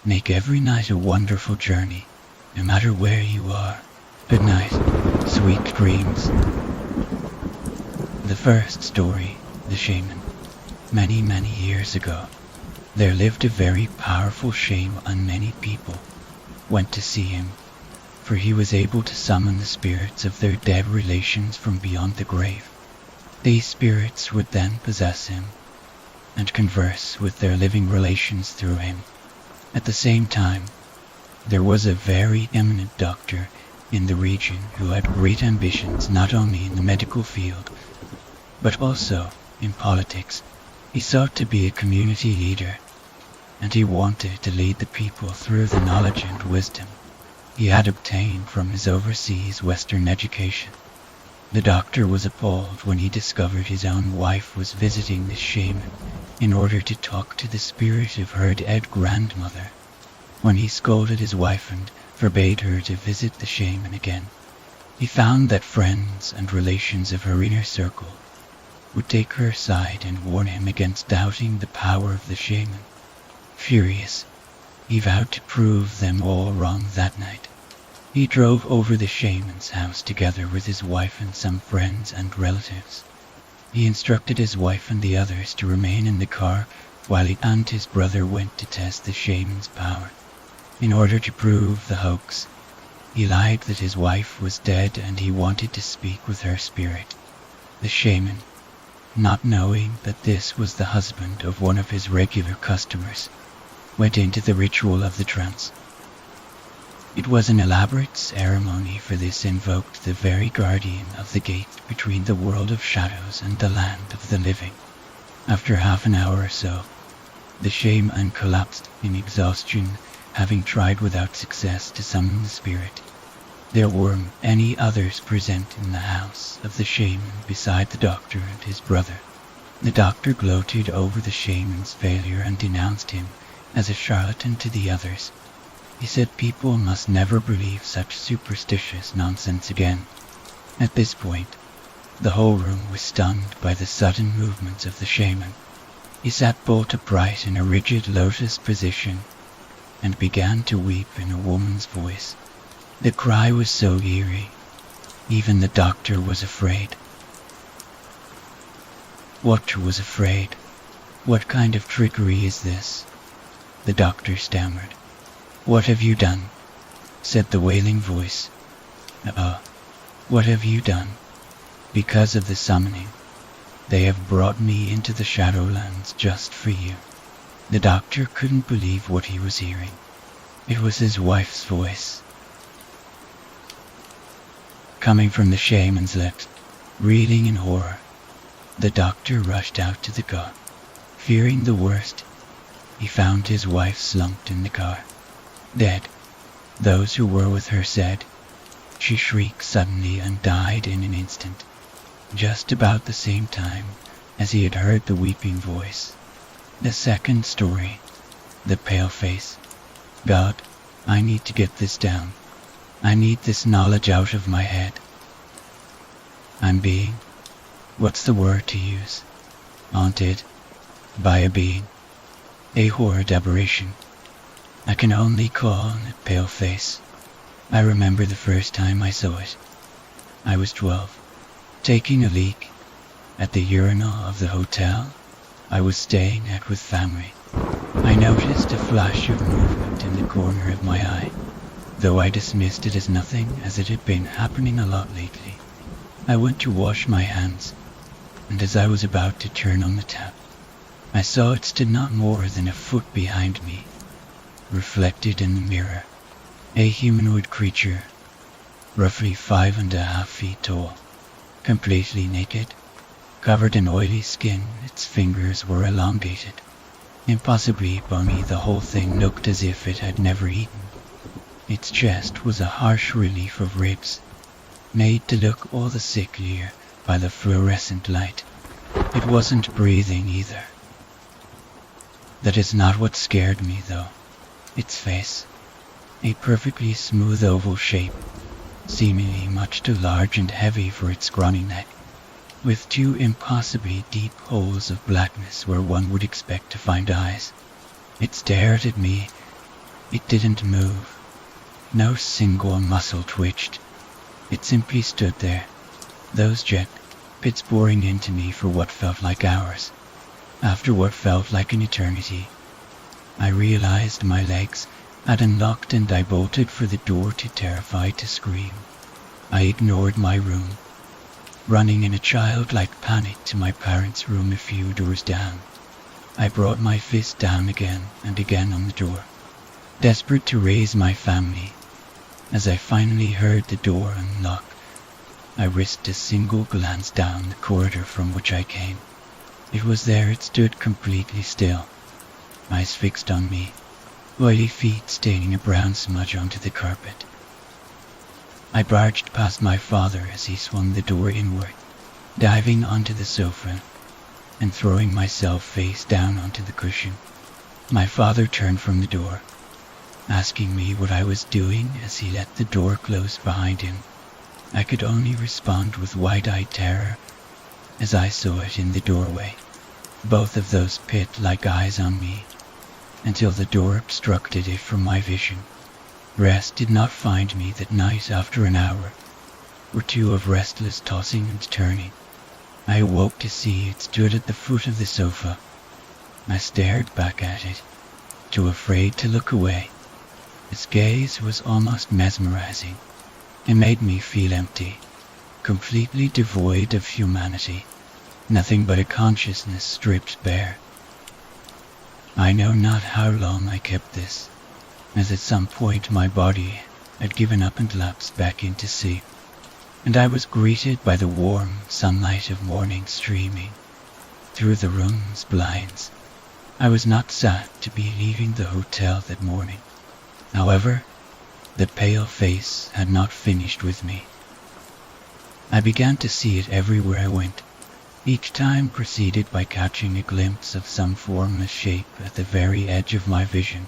Make every night a wonderful journey, no matter where you are. Good night, sweet dreams. The first story, The Shaman. Many, many years ago, there lived a very powerful shaman, and many people went to see him, for he was able to summon the spirits of their dead relations from beyond the grave. These spirits would then possess him and converse with their living relations through him. At the same time, there was a very eminent doctor in the region who had great ambitions not only in the medical field, but also in politics. He sought to be a community leader, and he wanted to lead the people through the knowledge and wisdom he had obtained from his overseas Western education. The doctor was appalled when he discovered his own wife was visiting the shaman in order to talk to the spirit of her dead grandmother. When he scolded his wife and forbade her to visit the shaman again, he found that friends and relations of her inner circle would take her aside and warn him against doubting the power of the shaman. Furious, he vowed to prove them all wrong that night. He drove over the shaman's house together with his wife and some friends and relatives. He instructed his wife and the others to remain in the car while he and his brother went to test the shaman's power. In order to prove the hoax, he lied that his wife was dead and he wanted to speak with her spirit. The shaman, not knowing that this was the husband of one of his regular customers, went into the ritual of the trance. It was an elaborate ceremony, for this invoked the very guardian of the gate between the world of shadows and the land of the living. After half an hour or so, the shaman collapsed in exhaustion, having tried without success to summon the spirit. There were many others present in the house of the shaman beside the doctor and his brother. The doctor gloated over the shaman's failure and denounced him as a charlatan to the others. He said people must never believe such superstitious nonsense again. At this point, the whole room was stunned by the sudden movements of the shaman. He sat bolt upright in a rigid lotus position and began to weep in a woman's voice. The cry was so eerie, even the doctor was afraid. What was afraid? What kind of trickery is this? The doctor stammered. What have you done? Said the wailing voice. What have you done? Because of the summoning, they have brought me into the Shadowlands just for you. The doctor couldn't believe what he was hearing. It was his wife's voice, coming from the shaman's lips. Reeling in horror, the doctor rushed out to the car. Fearing the worst, he found his wife slumped in the car, dead. Those who were with her said she shrieked suddenly and died in an instant, just about the same time as he had heard the weeping voice. The second story, The Pale Face. God, I need to get this down. I need this knowledge out of my head. I'm being, what's the word to use? Haunted by a being, a horrid aberration. I can only call it pale face. I remember the first time I saw it. I was 12, taking a leak at the urinal of the hotel I was staying at with family. I noticed a flash of movement in the corner of my eye, though I dismissed it as nothing, as it had been happening a lot lately. I went to wash my hands, and as I was about to turn on the tap, I saw it stood not more than a foot behind me, reflected in the mirror, a humanoid creature, roughly 5.5 feet tall, completely naked, covered in oily skin. Its fingers were elongated, impossibly bony. The whole thing looked as if it had never eaten. Its chest was a harsh relief of ribs, made to look all the sicklier by the fluorescent light. It wasn't breathing either. That is not what scared me, though. Its face, a perfectly smooth oval shape, seemingly much too large and heavy for its scrawny neck, with 2 impossibly deep holes of blackness where one would expect to find eyes. It stared at me It didn't move. No single muscle twitched. It simply stood there, those jet pits boring into me for what felt like hours. After what felt like an eternity, I realized my legs had unlocked and I bolted for the door, too terrified to scream. I ignored my room, running in a childlike panic to my parents' room a few doors down. I brought my fist down again and again on the door, desperate to raise my family. As I finally heard the door unlock, I risked a single glance down the corridor from which I came. It was there. It stood completely still, eyes fixed on me, oily feet staining a brown smudge onto the carpet. I barged past my father as he swung the door inward, diving onto the sofa and throwing myself face down onto the cushion. My father turned from the door, asking me what I was doing as he let the door close behind him. I could only respond with wide-eyed terror as I saw it in the doorway, both of those pit-like eyes on me, until the door obstructed it from my vision. Rest did not find me that night after an hour or two of restless tossing and turning. I awoke to see it stood at the foot of the sofa. I stared back at it, too afraid to look away. Its gaze was almost mesmerizing. It made me feel empty, completely devoid of humanity, nothing but a consciousness stripped bare. I know not how long I kept this, as at some point my body had given up and lapsed back into sleep, and I was greeted by the warm sunlight of morning streaming through the room's blinds. I was not sad to be leaving the hotel that morning. However, the pale face had not finished with me. I began to see it everywhere I went, each time preceded by catching a glimpse of some formless shape at the very edge of my vision.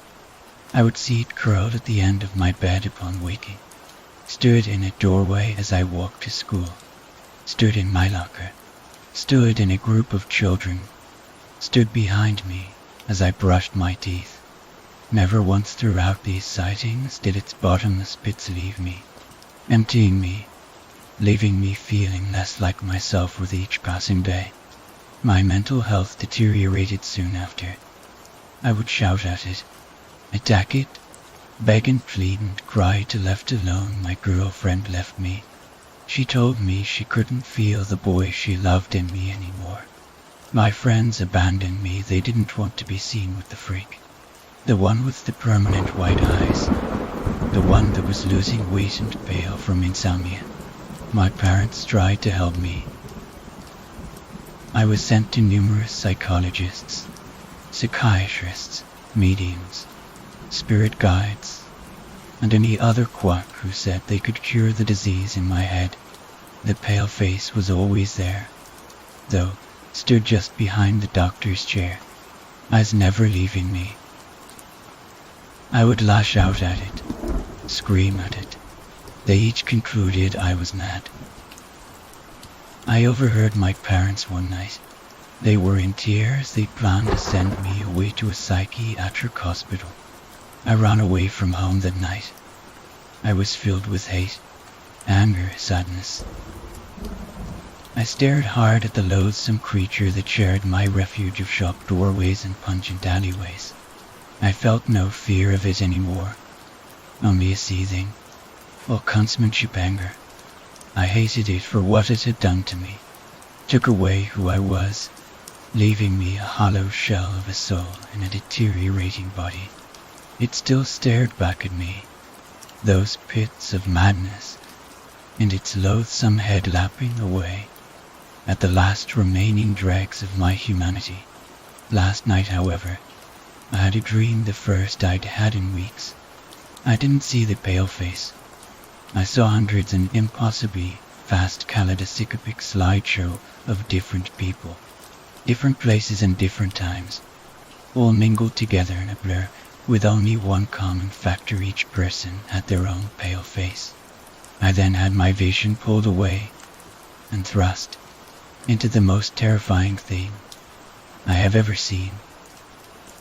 I would see it curled at the end of my bed upon waking, stood in a doorway as I walked to school, stood in my locker, stood in a group of children, stood behind me as I brushed my teeth. Never once throughout these sightings did its bottomless pits leave me, emptying me, leaving me feeling less like myself with each passing day. My mental health deteriorated soon after. I would shout at it, attack it, beg and plead and cry till left alone my girlfriend left me. She told me she couldn't feel the boy she loved in me anymore. My friends abandoned me. They didn't want to be seen with the freak, the one with the permanent white eyes, the one that was losing weight and pale from insomnia. My parents tried to help me. I was sent to numerous psychologists, psychiatrists, mediums, spirit guides, and any other quack who said they could cure the disease in my head. The pale face was always there, though stood just behind the doctor's chair, eyes never leaving me. I would lash out at it, scream at it. They each concluded I was mad. I overheard my parents one night. They were in tears. They planned to send me away to a psychiatric hospital. I ran away from home that night. I was filled with hate, anger, sadness. I stared hard at the loathsome creature that shared my refuge of shop doorways and pungent alleyways. I felt no fear of it anymore, only a seething, all-consuming anger. I hated it for what it had done to me, took away who I was, leaving me a hollow shell of a soul in a deteriorating body. It still stared back at me, those pits of madness, and its loathsome head lapping away at the last remaining dregs of my humanity. Last night, however, I had a dream, the first I'd had in weeks. I didn't see the pale face. I saw hundreds and impossibly vast kaleidoscopic slideshow of different people, different places and different times, all mingled together in a blur with only one common factor: each person had their own pale face. I then had my vision pulled away and thrust into the most terrifying thing I have ever seen.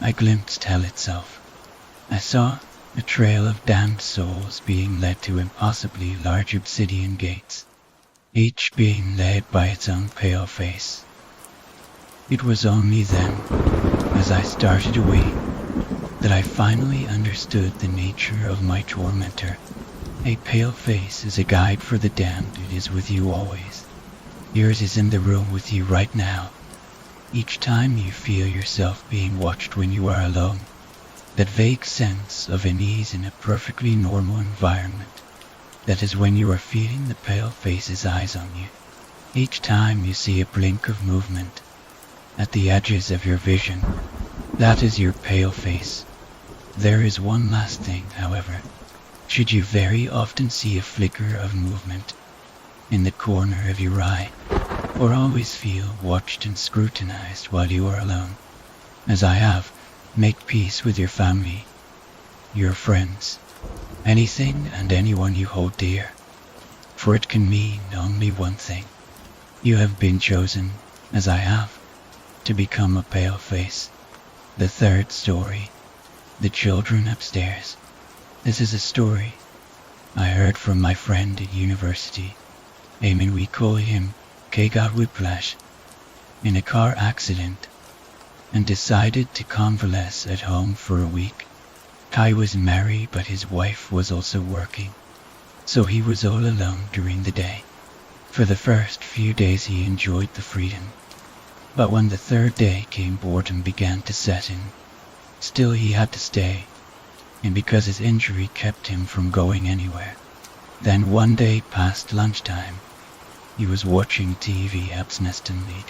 I glimpsed hell itself. I saw a trail of damned souls being led to impossibly large obsidian gates, each being led by its own pale face. It was only then, as I started away, that I finally understood the nature of my tormentor. A pale face is a guide for the damned. It is with you always. Yours is in the room with you right now. Each time you feel yourself being watched when you are alone, that vague sense of unease in a perfectly normal environment, that is when you are feeling the pale face's eyes on you. Each time you see a blink of movement at the edges of your vision, that is your pale face. There is one last thing, however. Should you very often see a flicker of movement in the corner of your eye, or always feel watched and scrutinized while you are alone, as I have, make peace with your family, your friends, anything and anyone you hold dear, for it can mean only one thing. You have been chosen, as I have, to become a pale face. The third story, The Children Upstairs. This is a story I heard from my friend at university. Eamon, we call him, Kay, got whiplash in a car accident and decided to convalesce at home for a week. Kai was married, but his wife was also working, so he was all alone during the day. For the first few days he enjoyed the freedom, but when the third day came, boredom began to set in. Still he had to stay, and because his injury kept him from going anywhere. Then one day past lunchtime, he was watching TV absentmindedly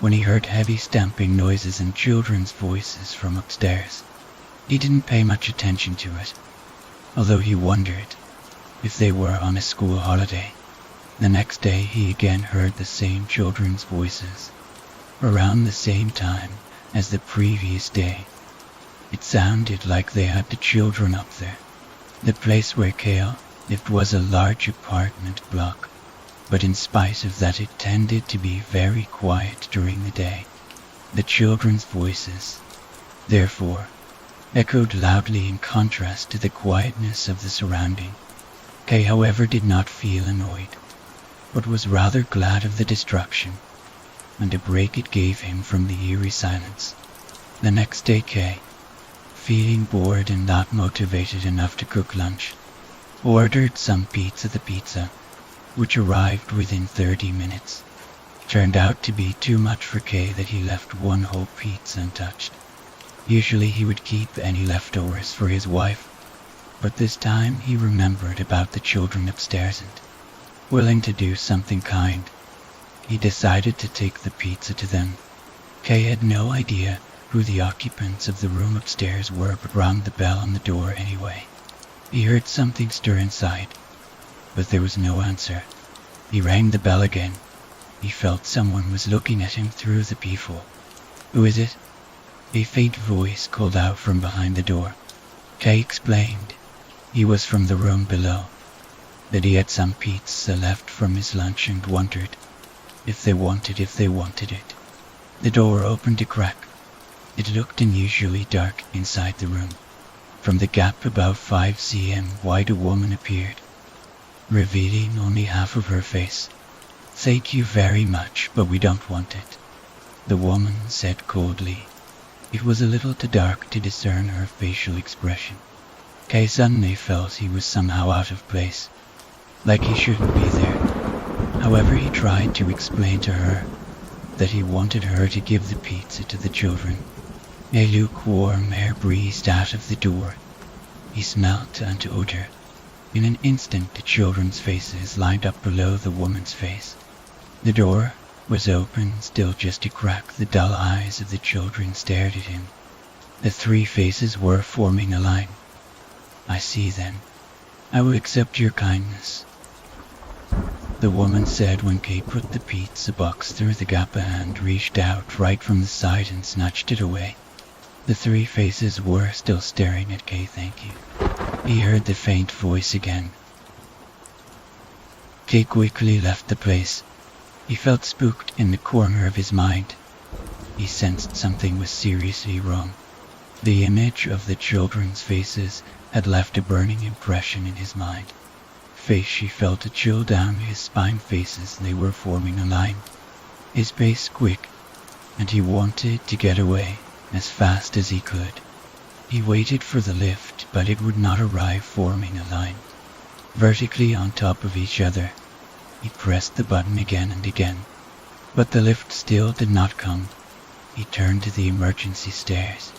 when he heard heavy stamping noises and children's voices from upstairs. He didn't pay much attention to it, although he wondered if they were on a school holiday. The next day he again heard the same children's voices, around the same time as the previous day. It sounded like they had the children up there. The place where Kale lived was a large apartment block, but in spite of that it tended to be very quiet during the day. The children's voices, therefore, echoed loudly in contrast to the quietness of the surrounding. Kay, however, did not feel annoyed, but was rather glad of the distraction and a break it gave him from the eerie silence. The next day Kay, feeling bored and not motivated enough to cook lunch, ordered some pizza. The pizza, which arrived within 30 minutes, turned out to be too much for Kay, that he left one whole pizza untouched. Usually he would keep any leftovers for his wife, but this time he remembered about the children upstairs and, willing to do something kind, he decided to take the pizza to them. Kay had no idea who the occupants of the room upstairs were, but rang the bell on the door anyway. He heard something stir inside, but there was no answer. He rang the bell again. He felt someone was looking at him through the peephole. "Who is it?" a faint voice called out from behind the door. Kay explained he was from the room below, that he had some pizza left from his lunch and wondered if they wanted it. The door opened a crack. It looked unusually dark inside the room. From the gap about 5 cm wide a woman appeared, revealing only half of her face. "Thank you very much, but we don't want it," the woman said coldly. It was a little too dark to discern her facial expression. Kay suddenly felt he was somehow out of place, like he shouldn't be there. However, he tried to explain to her that he wanted her to give the pizza to the children. A lukewarm air breezed out of the door. He smelt an odor. In an instant the children's faces lined up below the woman's face. The door was open, still just a crack. The dull eyes of the children stared at him. The 3 faces were forming a line. "I see then. I will accept your kindness," the woman said when Kay put the pizza box through the gap. A hand reached out right from the side and snatched it away. The 3 faces were still staring at Kay. "Thank you." He heard the faint voice again. Kay quickly left the place. He felt spooked in the corner of his mind. He sensed something was seriously wrong. The image of the children's faces had left a burning impression in his mind. Face she felt a chill down his spine. Faces, they were forming a line. His pace quick, and he wanted to get away as fast as he could. He waited for the lift, but it would not arrive, forming a line vertically on top of each other. He pressed the button again and again, but the lift still did not come. He turned to the emergency stairs.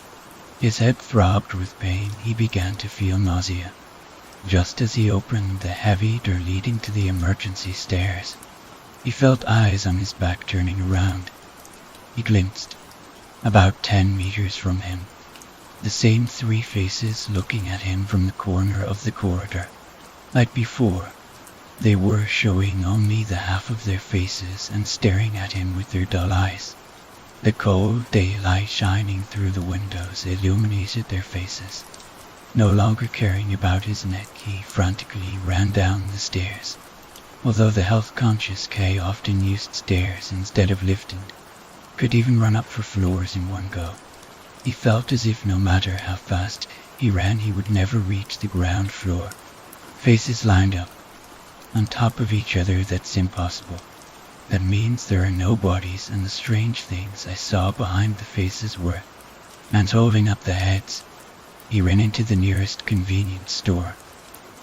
His head throbbed with pain. He began to feel nausea. Just as he opened the heavy door leading to the emergency stairs, he felt eyes on his back turning around. He glimpsed, about 10 meters from him, the same 3 faces looking at him from the corner of the corridor. Like before, they were showing only the half of their faces and staring at him with their dull eyes. The cold daylight shining through the windows illuminated their faces. No longer caring about his neck, he frantically ran down the stairs. Although the health-conscious K often used stairs instead of lifting, could even run up 4 floors in one go. He felt as if no matter how fast he ran, he would never reach the ground floor. Faces lined up on top of each other. That's impossible. That means there are no bodies, and the strange things I saw behind the faces were men's holding up the heads. He ran into the nearest convenience store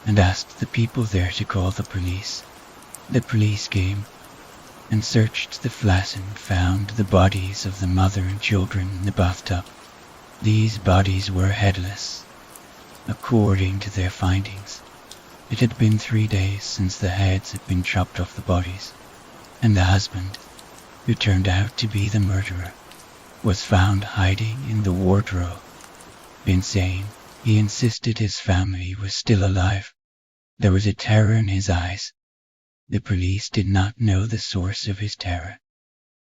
and asked the people there to call the police. The police came and searched the flat and found the bodies of the mother and children in the bathtub. These bodies were headless, according to their findings. It had been 3 days since the heads had been chopped off the bodies, and the husband, who turned out to be the murderer, was found hiding in the wardrobe. Insane, he insisted his family was still alive. There was a terror in his eyes. The police did not know the source of his terror.